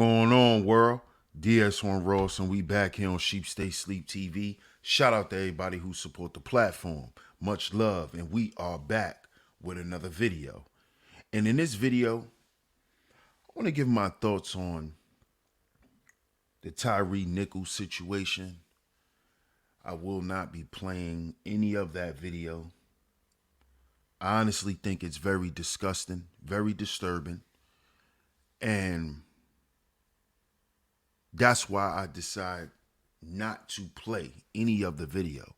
going on, world? DS1 Ross, and we back here on SHEEPSTAYSLEEPTV. Shout out to everybody who support the platform. Much love, and we are back with another video. And in this video, I want to give my thoughts on the Tyre Nichols situation. I will not be playing any of that video. I honestly think it's very disgusting, very disturbing, and that's why I decide not to play any of the video.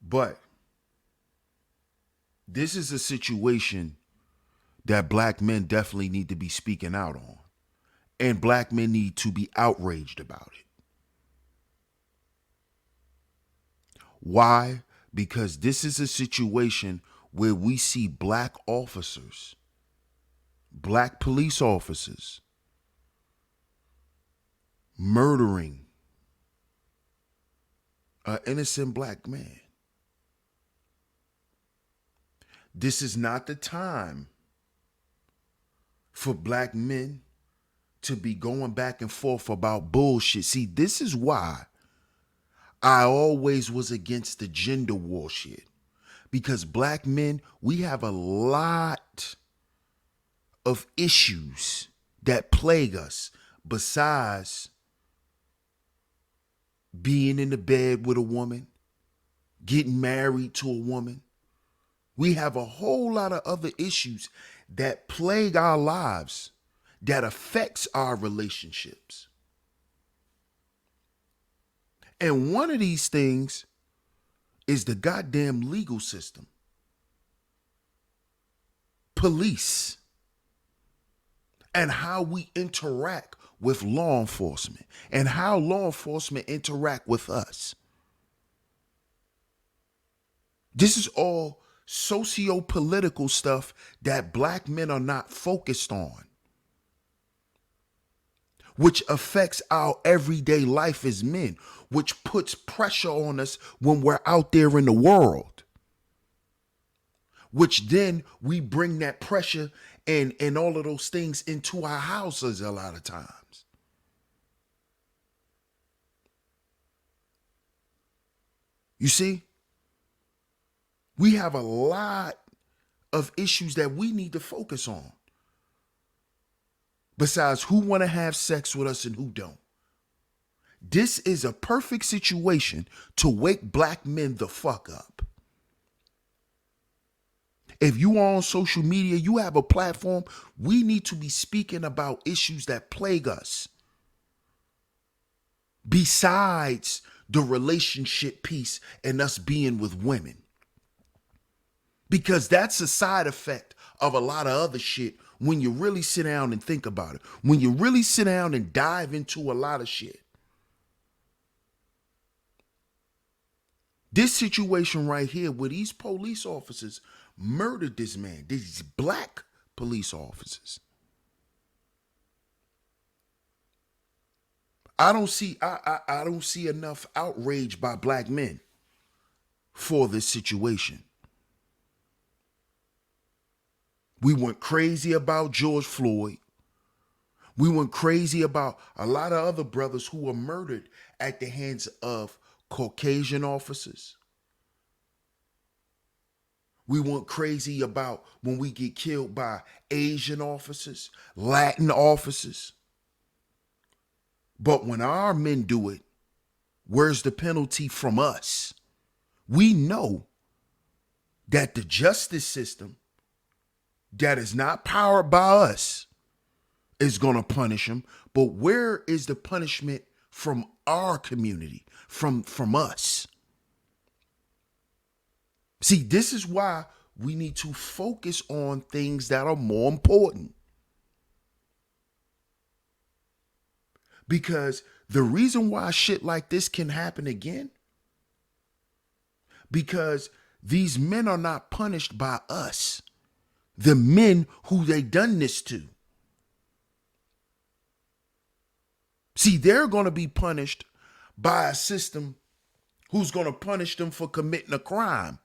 But this is a situation that black men definitely need to be speaking out on. And black men need to be outraged about it. Why? Because this is a situation where we see black officers, black police officers, murdering an innocent black man. This is not the time for black men to be going back and forth about bullshit. See, this is why I always was against the gender war shit. Because black men, we have a lot of issues that plague us besides being in the bed with a woman, getting married to a woman. We have a whole lot of other issues that plague our lives, that affects our relationships. And one of these things is the goddamn legal system. Police. And how we interact with law enforcement. And how law enforcement interact with us. This is all socio-political stuff that black men are not focused on, which affects our everyday life as men, which puts pressure on us when we're out there in the world, which then we bring that pressure and all of those things into our houses a lot of times. You see? We have a lot of issues that we need to focus on. Besides who want to have sex with us and who don't. This is a perfect situation to wake black men the fuck up. If you are on social media, you have a platform, we need to be speaking about issues that plague us. Besides the relationship piece and us being with women. Because that's a side effect of a lot of other shit when you really sit down and think about it. When you really sit down and dive into a lot of shit. This situation right here where these police officers murdered this man, these black police officers. I don't see enough outrage by black men for this situation. We went crazy about George Floyd. We went crazy about a lot of other brothers who were murdered at the hands of Caucasian officers. We went crazy about when we get killed by Asian officers, Latin officers. But when our men do it, where's the penalty from us? We know that the justice system that is not powered by us is going to punish them. But where is the punishment from our community, from us? See, this is why we need to focus on things that are more important. Because the reason why shit like this can happen again, because these men are not punished by us. The men who they done this to. See, they're going to be punished by a system who's going to punish them for committing a crime.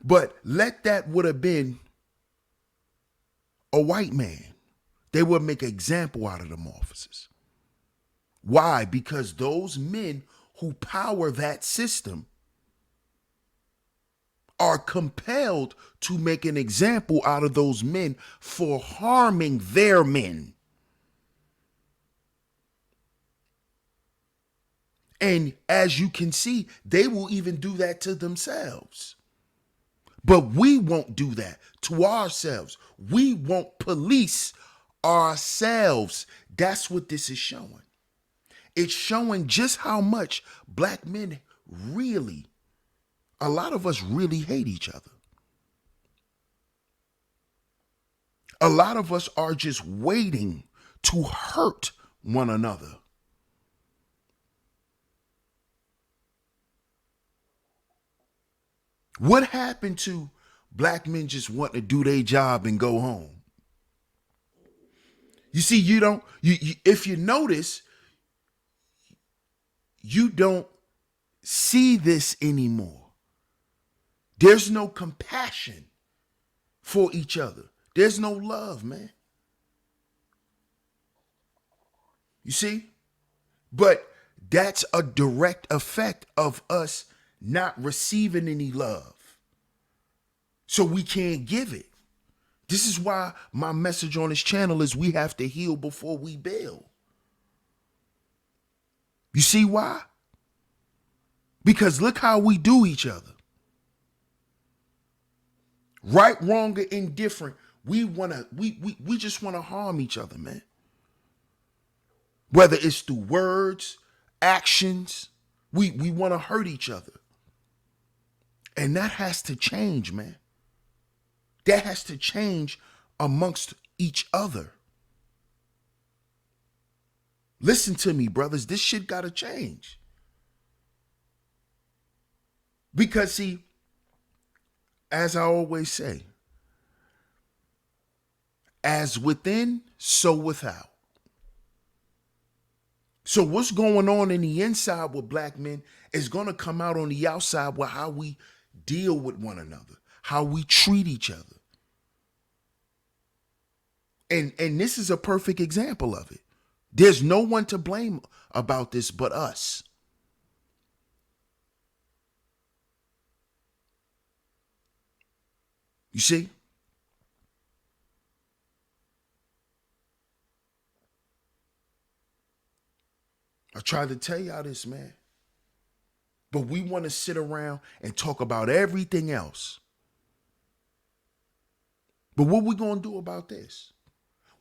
But let that would have been a white man. They would make an example out of them officers. Why? Because those men who power that system are compelled to make an example out of those men for harming their men. And as you can see, they will even do that to themselves. But we won't do that to ourselves. We won't police ourselves. That's what this is showing. It's showing just how much black men really, a lot of us really hate each other. A lot of us are just waiting to hurt one another. What happened to black men just wanting to do their job and go home? You see, if you notice, you don't see this anymore. There's no compassion for each other. There's no love, man. You see? But that's a direct effect of us not receiving any love. So we can't give it. This is why my message on this channel is we have to heal before we build. You see why? Because look how we do each other. Right, wrong, or indifferent. We just want to harm each other, man. Whether it's through words, actions, we want to hurt each other. And that has to change, man. That has to change amongst each other. Listen to me, brothers. This shit got to change. Because, see, as I always say, as within, so without. So what's going on in the inside with black men is going to come out on the outside with how we deal with one another, how we treat each other. And this is a perfect example of it. There's no one to blame about this but us. You see? I tried to tell y'all this, man. But we want to sit around and talk about everything else. But what we going to do about this?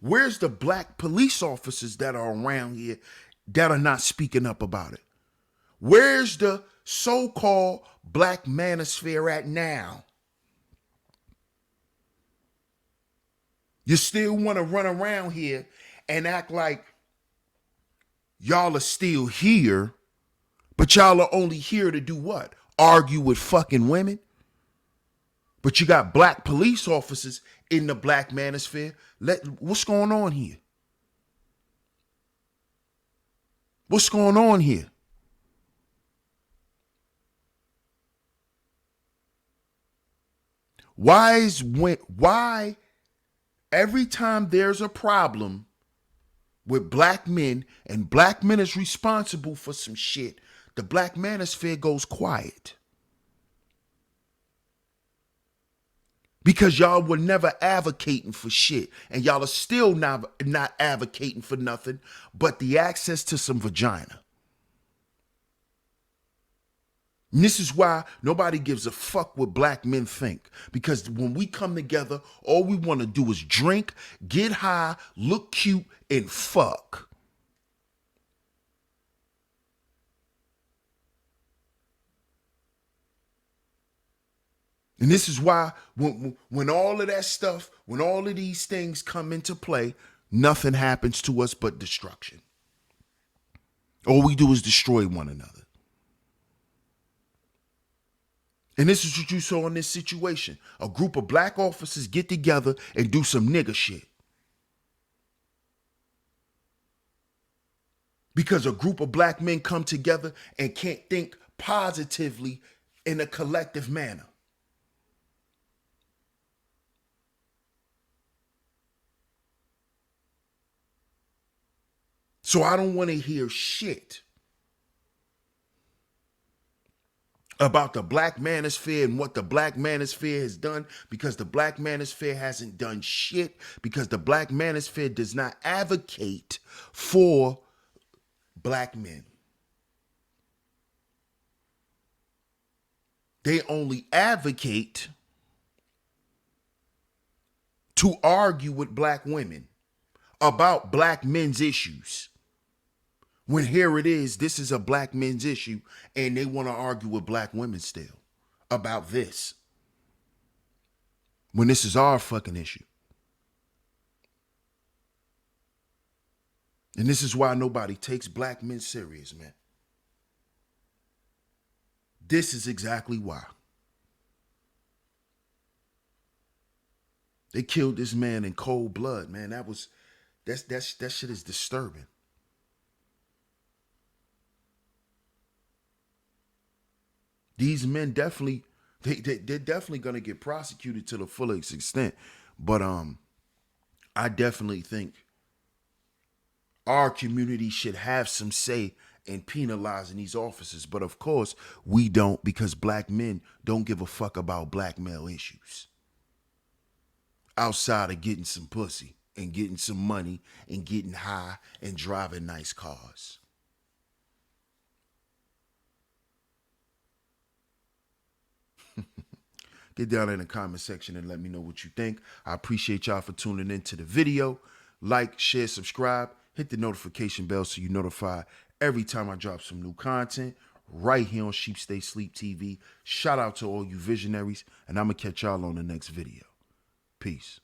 Where's the black police officers that are around here that are not speaking up about it? Where's the so-called black manosphere at now? You still want to run around here and act like y'all are still here, but y'all are only here to do what? Argue with fucking women? But you got black police officers in the black manosphere. What's going on here? What's going on here? Why every time there's a problem with black men and black men is responsible for some shit, the black manosphere goes quiet? Because y'all were never advocating for shit. And y'all are still not advocating for nothing but the access to some vagina. And this is why nobody gives a fuck what black men think. Because when we come together, all we want to do is drink, get high, look cute, and fuck. And this is why when all of that stuff, when all of these things come into play, nothing happens to us but destruction. All we do is destroy one another. And this is what you saw in this situation. A group of black officers get together and do some nigga shit. Because a group of black men come together and can't think positively in a collective manner. So I don't want to hear shit about the black manosphere and what the black manosphere has done, because the black manosphere hasn't done shit, because the black manosphere does not advocate for black men. They only advocate to argue with black women about black men's issues. When here it is, this is a black men's issue, and they want to argue with black women still about this. When this is our fucking issue. And this is why nobody takes black men serious, man. This is exactly why. They killed this man in cold blood, man. That shit is disturbing. These men definitely, they're definitely gonna get prosecuted to the fullest extent. But I definitely think our community should have some say in penalizing these officers. But of course, we don't, because black men don't give a fuck about black male issues. Outside of getting some pussy and getting some money and getting high and driving nice cars. Get down in the comment section and let me know what you think. I appreciate y'all for tuning into the video. Like, share, subscribe, hit the notification bell so you're notified every time I drop some new content right here on Sheep Stay Sleep TV. Shout out to all you visionaries, and I'm going to catch y'all on the next video. Peace.